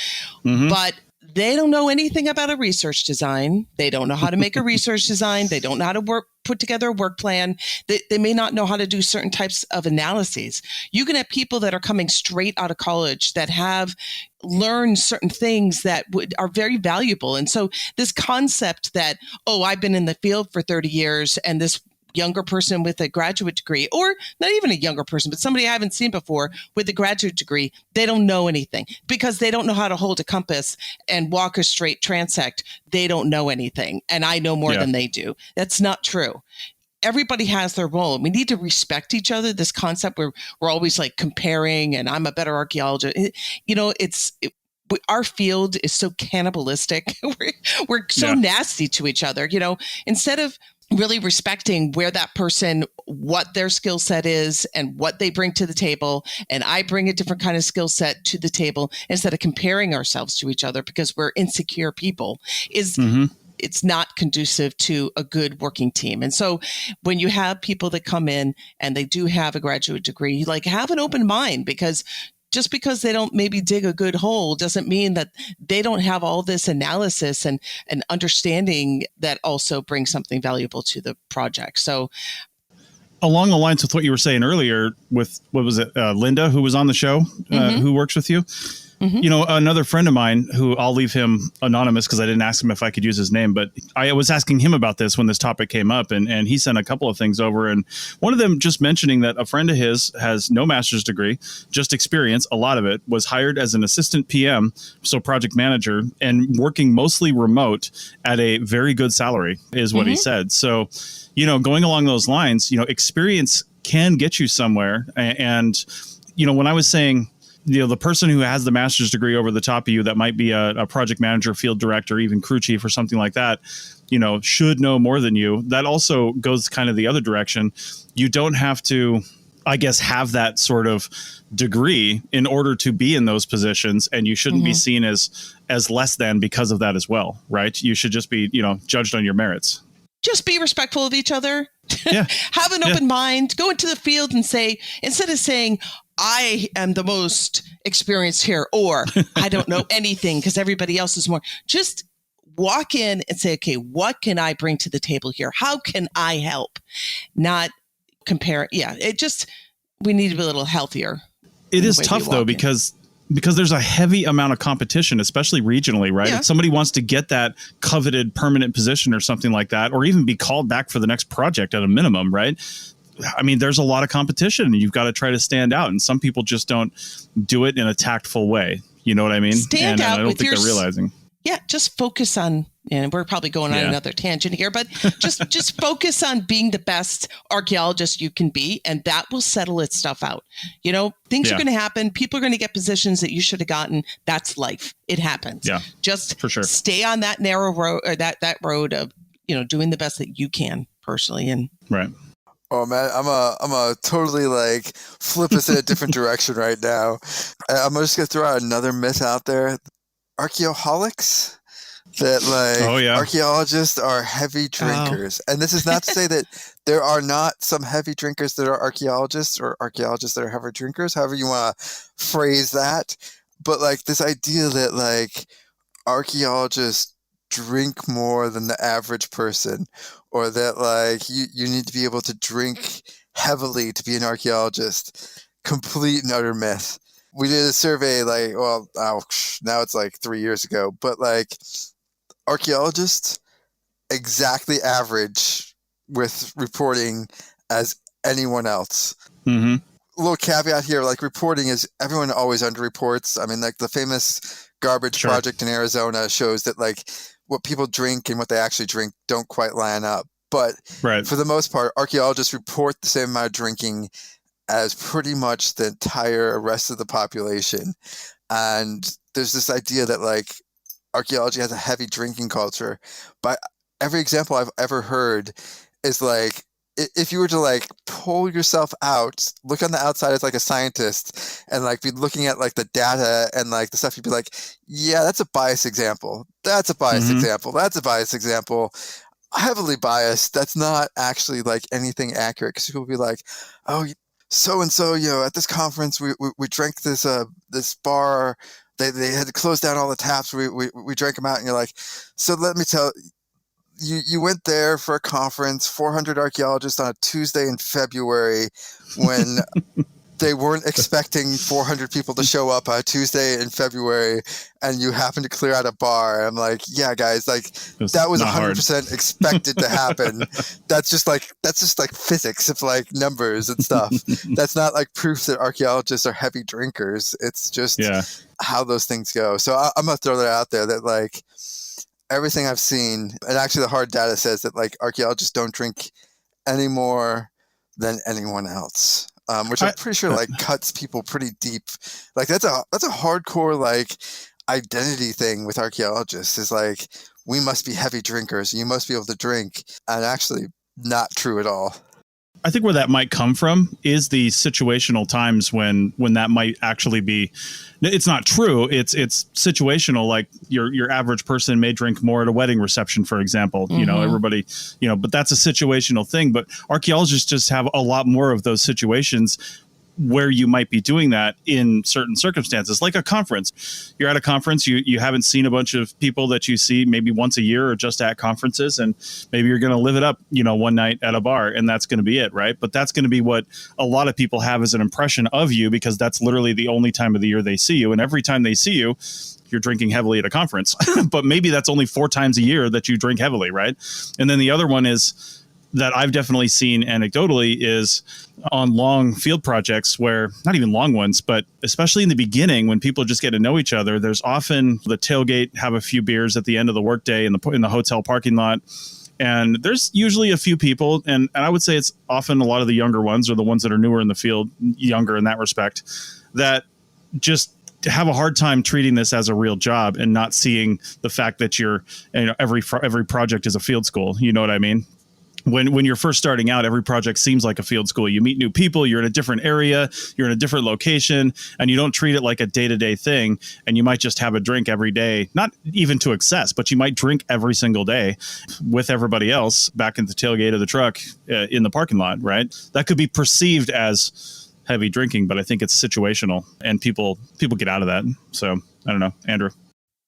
But they don't know anything about a research design. They don't know how to make a research design. They don't know how to put together a work plan. They may not know how to do certain types of analyses. You can have people that are coming straight out of college that have learned certain things that are very valuable. And so this concept that, I've been in the field for 30 years and this younger person with a graduate degree, or not even a younger person, but somebody I haven't seen before with a graduate degree, they don't know anything because they don't know how to hold a compass and walk a straight transect. They don't know anything. And I know more than they do. That's not true. Everybody has their role. We need to respect each other. This concept where we're always like comparing and I'm a better archaeologist. Our field is so cannibalistic. We're so nasty to each other, instead of really respecting where that person, what their skill set is and what they bring to the table. And I bring a different kind of skill set to the table instead of comparing ourselves to each other because we're insecure people it's not conducive to a good working team. And so when you have people that come in and they do have a graduate degree, have an open mind, because just because they don't maybe dig a good hole doesn't mean that they don't have all this analysis and understanding that also brings something valuable to the project. So along the lines with what you were saying earlier with, what was it, Linda, who was on the show, who works with you? Another friend of mine, who I'll leave him anonymous because I didn't ask him if I could use his name, but I was asking him about this when this topic came up, and he sent a couple of things over. And one of them just mentioning that a friend of his has no master's degree, just experience, a lot of it, was hired as an assistant PM, so project manager, and working mostly remote at a very good salary is what he said. So, going along those lines, experience can get you somewhere. And, when I was saying, the person who has the master's degree over the top of you that might be a project manager, field director, even crew chief or something like that, should know more than you. That also goes kind of the other direction. You don't have to, I guess, have that sort of degree in order to be in those positions. And you shouldn't be seen as less than because of that as well, right? You should just be, judged on your merits. Just be respectful of each other. Yeah. Have an open mind. Go into the field and say, instead of saying, I am the most experienced here, or I don't know anything because everybody else is more, just walk in and say, okay, what can I bring to the table here? How can I help? Not compare. Yeah. We need to be a little healthier. It is tough though, because there's a heavy amount of competition, especially regionally, right? Yeah. If somebody wants to get that coveted permanent position or something like that, or even be called back for the next project at a minimum, right? I mean, there's a lot of competition and you've got to try to stand out. And some people just don't do it in a tactful way. You know what I mean? Stand out. I don't think they're realizing. Yeah, just focus on, and we're probably going on another tangent here, but just focus on being the best archaeologist you can be, and that will settle its stuff out. Things are going to happen. People are going to get positions that you should have gotten. That's life. It happens. Yeah, just for sure. Stay on that narrow road, or that road of, doing the best that you can personally. And right. Oh man, I'm a totally flip us in a different direction right now. I'm just gonna throw out another myth out there. Archaeoholics? that like Oh, yeah. archaeologists are heavy drinkers. And this is not to say that there are not some heavy drinkers that are archaeologists or archaeologists that are heavy drinkers, however you want to phrase that. But like this idea that like archaeologists drink more than the average person, or that like you need to be able to drink heavily to be an archaeologist, complete and utter myth. We did a survey like, well, now it's like 3 years ago, but like archaeologists exactly average with reporting as anyone else. Mm-hmm. A little caveat here, like reporting is everyone always underreports. I mean, like the famous garbage Sure. project in Arizona shows that like what people drink and what they actually drink don't quite line up. But Right. for the most part, archaeologists report the same amount of drinking as pretty much the entire rest of the population. And there's this idea that like archaeology has a heavy drinking culture. But every example I've ever heard is like, if you were to like pull yourself out, look on the outside as like a scientist and like be looking at like the data and like the stuff, you'd be like, yeah, that's a biased example. That's a biased Mhm. example. That's a biased example. Heavily biased. That's not actually like anything accurate, because people will be like, oh, so and so, at this conference we drank this this bar. They had to close down all the taps. We drank them out, and you're like, so let me tell you went there for a conference, 400 archaeologists on a Tuesday in February, when they weren't expecting 400 people to show up on a Tuesday in February, and you happened to clear out a bar. I'm like, yeah, guys, like that was not hard. 100% expected to happen. That's just like physics of like numbers and stuff. That's not like proof that archaeologists are heavy drinkers. It's just Yeah. how those things go. So I'm gonna throw that out there, that like everything I've seen, and actually the hard data says that like archaeologists don't drink any more than anyone else, which I'm pretty sure like cuts people pretty deep. Like that's a hardcore like identity thing with archaeologists, is like, we must be heavy drinkers. You must be able to drink, and actually not true at all. I think where that might come from is the situational times when that might actually be. It's not true. It's situational. Like your average person may drink more at a wedding reception, for example. Mm-hmm. Everybody. But that's a situational thing. But archaeologists just have a lot more of those situations where you might be doing that in certain circumstances, like a conference. You're at a conference, you haven't seen a bunch of people that you see maybe once a year or just at conferences, and maybe you're going to live it up, one night at a bar, and that's going to be it, right? But that's going to be what a lot of people have as an impression of you, because that's literally the only time of the year they see you. And every time they see you, you're drinking heavily at a conference. But maybe that's only 4 times a year that you drink heavily, right? And then the other one is that I've definitely seen anecdotally is on long field projects, where not even long ones, but especially in the beginning when people just get to know each other, there's often the tailgate, have a few beers at the end of the workday in the hotel parking lot. And there's usually a few people, and I would say it's often a lot of the younger ones, or the ones that are newer in the field, younger in that respect, that just have a hard time treating this as a real job and not seeing the fact that every project is a field school. You know what I mean? When you're first starting out, every project seems like a field school. You meet new people, you're in a different area, you're in a different location, and you don't treat it like a day-to-day thing. And you might just have a drink every day, not even to excess, but you might drink every single day with everybody else back in the tailgate of the truck in the parking lot, right? That could be perceived as heavy drinking, but I think it's situational, and people get out of that. So I don't know, Andrew.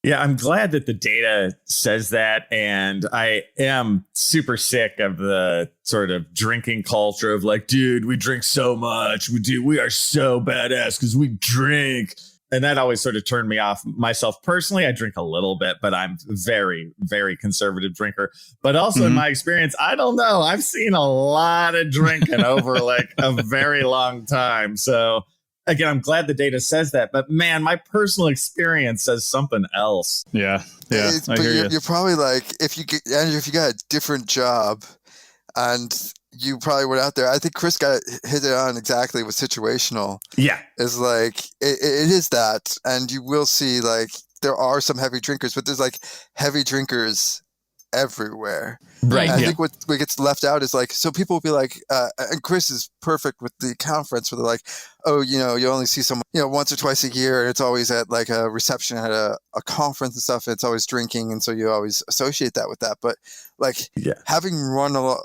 Yeah, I'm glad that the data says that. And I am super sick of the sort of drinking culture of like, dude, we drink so much. We are so badass because we drink. And that always sort of turned me off. Myself personally, I drink a little bit, but I'm very, very conservative drinker. But also in my experience, I don't know. I've seen a lot of drinking over like a very long time. So again, I'm glad the data says that, but man, my personal experience says something else. Yeah. But you're probably like, if you got a different job, and you probably went out there. I think Chris hit it on exactly with situational. Yeah, is like it is that, and you will see like there are some heavy drinkers, but there's like heavy drinkers everywhere. Right. And I think what gets left out is like, so people will be like, and Chris is perfect with the conference where they're like, oh, you only see someone, once or twice a year. And it's always at like a reception at a conference and stuff. And it's always drinking. And so you always associate that with that. But like having run a lot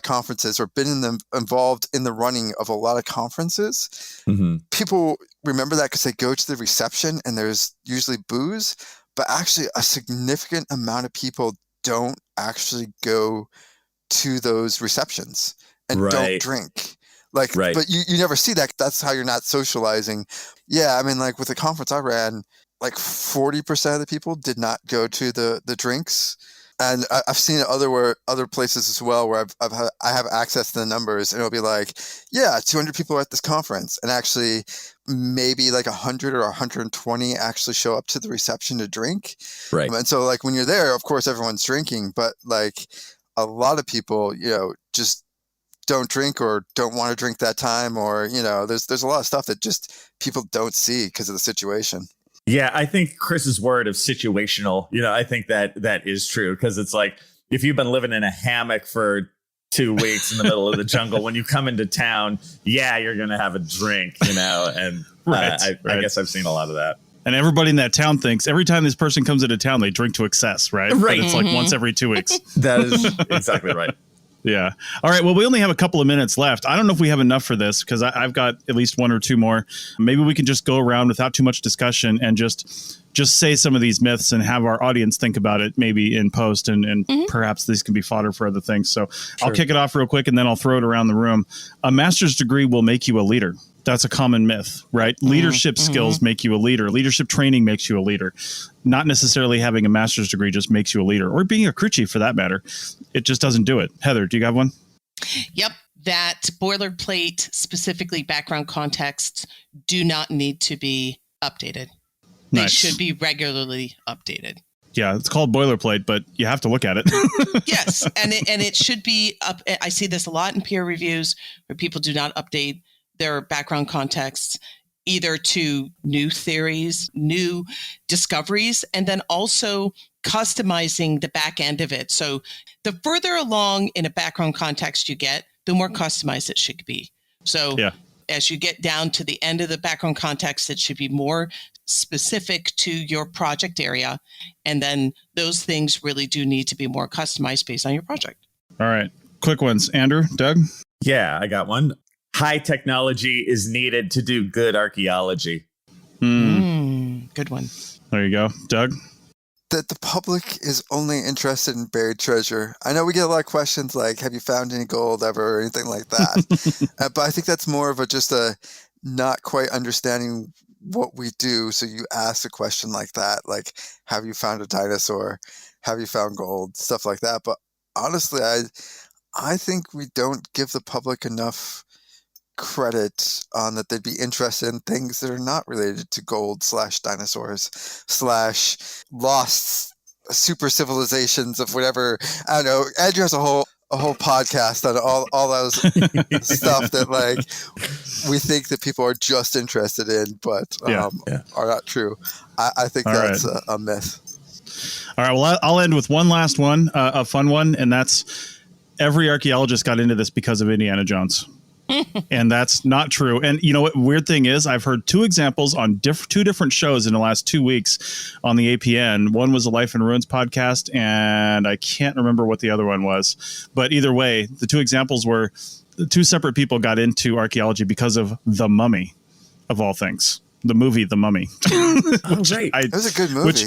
conferences or been involved in the running of a lot of conferences, people remember that because they go to the reception and there's usually booze, but actually a significant amount of people don't actually go to those receptions and don't drink. Like, but you never see that. That's how you're not socializing. Yeah. I mean, like with the conference I ran, like 40% of the people did not go to the drinks. And I've seen it other places as well where I have access to the numbers, and it'll be like, 200 people are at this conference, and actually maybe like 100 or 120 actually show up to the reception to drink. Right. And so like when you're there, of course everyone's drinking, but like a lot of people, just don't drink or don't want to drink that time, or there's a lot of stuff that just people don't see because of the situation. Yeah, I think Chris's word of situational, I think that is true, because it's like if you've been living in a hammock for 2 weeks in the middle of the jungle, when you come into town, you're going to have a drink, and I guess I've seen a lot of that. And everybody in that town thinks every time this person comes into town, they drink to excess, right? But it's like once every 2 weeks. That is exactly right. Yeah. All right. Well, we only have a couple of minutes left. I don't know if we have enough for this because I've got at least one or two more. Maybe we can just go around without too much discussion and just say some of these myths and have our audience think about it maybe in post, and perhaps these can be fodder for other things. So I'll kick it off real quick and then I'll throw it around the room. A master's degree will make you a leader. That's a common myth, right? Leadership skills make you a leader. Leadership training makes you a leader. Not necessarily having a master's degree just makes you a leader, or being a crew chief for that matter. It just doesn't do it. Heather, do you have one? Yep. That boilerplate, specifically background contexts, do not need to be updated. They should be regularly updated. Yeah, it's called boilerplate, but you have to look at it. Yes, and it should be up. I see this a lot in peer reviews where people do not update their background contexts either to new theories, new discoveries, and then also customizing the back end of it. So the further along in a background context you get, the more customized it should be. So as you get down to the end of the background context, it should be more specific to your project area. And then those things really do need to be more customized based on your project. All right. Quick ones. Andrew, Doug? Yeah, I got one. High technology is needed to do good archaeology. Good one. There you go. Doug? That the public is only interested in buried treasure. I know we get a lot of questions like, have you found any gold ever or anything like that? But I think that's more of just a not quite understanding what we do. So you ask a question like that, like, have you found a dinosaur? Have you found gold? Stuff like that. But honestly, I think we don't give the public enough credit on that they'd be interested in things that are not related to gold / dinosaurs / lost super civilizations of whatever. I don't know. Andrew has a whole podcast on all those stuff that like we think that people are just interested in, but are not true. I think that's a myth. All right. Well, I'll end with one last one, a fun one, and that's every archaeologist got into this because of Indiana Jones. And that's not true. And you know what? Weird thing is, I've heard two examples on two different shows in the last 2 weeks on the APN. One was the Life and Ruins podcast, and I can't remember what the other one was. But either way, the two examples were two separate people got into archaeology because of The Mummy, of all things. The movie, The Mummy. Right. That was a good movie.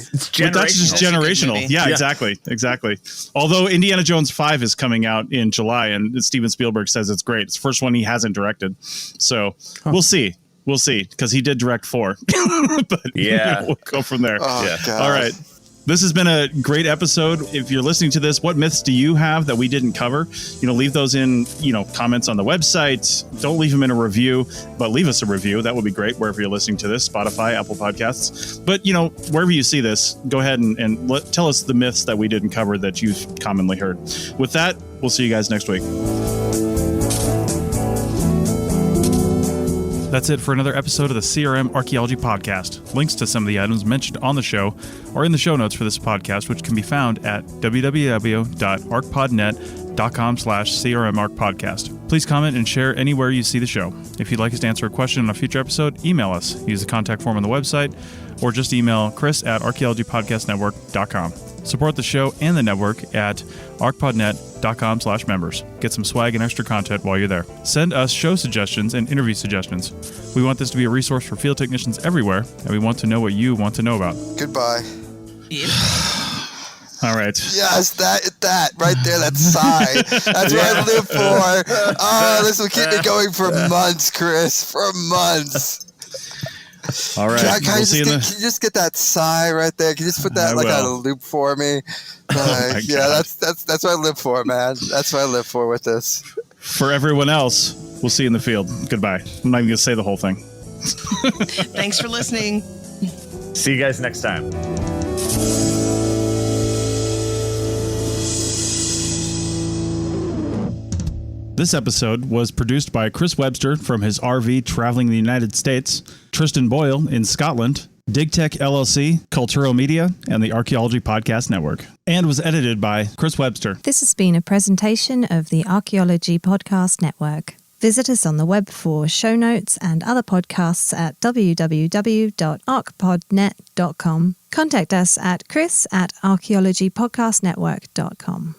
That's just generational. Yeah, exactly. Although Indiana Jones 5 is coming out in July, and Steven Spielberg says it's great. It's the first one he hasn't directed. So we'll see. We'll see, because he did direct 4. But we'll go from there. Oh, God. All right. This has been a great episode. If you're listening to this, what myths do you have that we didn't cover? Leave those in, comments on the website. Don't leave them in a review, but leave us a review. That would be great wherever you're listening to this, Spotify, Apple Podcasts. But, wherever you see this, go ahead and tell us the myths that we didn't cover that you've commonly heard. With that, we'll see you guys next week. That's it for another episode of the CRM Archaeology Podcast. Links to some of the items mentioned on the show are in the show notes for this podcast, which can be found at www.arcpodnet.com/CRMArchPodcast. Please comment and share anywhere you see the show. If you'd like us to answer a question on a future episode, email us. Use the contact form on the website, or just email chris@archaeologypodcastnetwork.com. Support the show and the network at arcpodnet.com/members. Get some swag and extra content while you're there. Send us show suggestions and interview suggestions. We want this to be a resource for field technicians everywhere, and we want to know what you want to know about. Goodbye. Yep. All right. Yes, that right there, that sigh. That's what I live for. Oh, this will keep me going for months, Chris. For months. All right. Can you just get that sigh right there? Can you just put that on a loop for me? That's what I live for, man. That's what I live for with this. For everyone else, we'll see you in the field. Goodbye. I'm not even going to say the whole thing. Thanks for listening. See you guys next time. This episode was produced by Chris Webster from his RV traveling the United States, Tristan Boyle in Scotland, DigTech LLC, Culturo Media, and the Archaeology Podcast Network, and was edited by Chris Webster. This has been a presentation of the Archaeology Podcast Network. Visit us on the web for show notes and other podcasts at www.archpodnet.com. Contact us at chris@archaeologypodcastnetwork.com.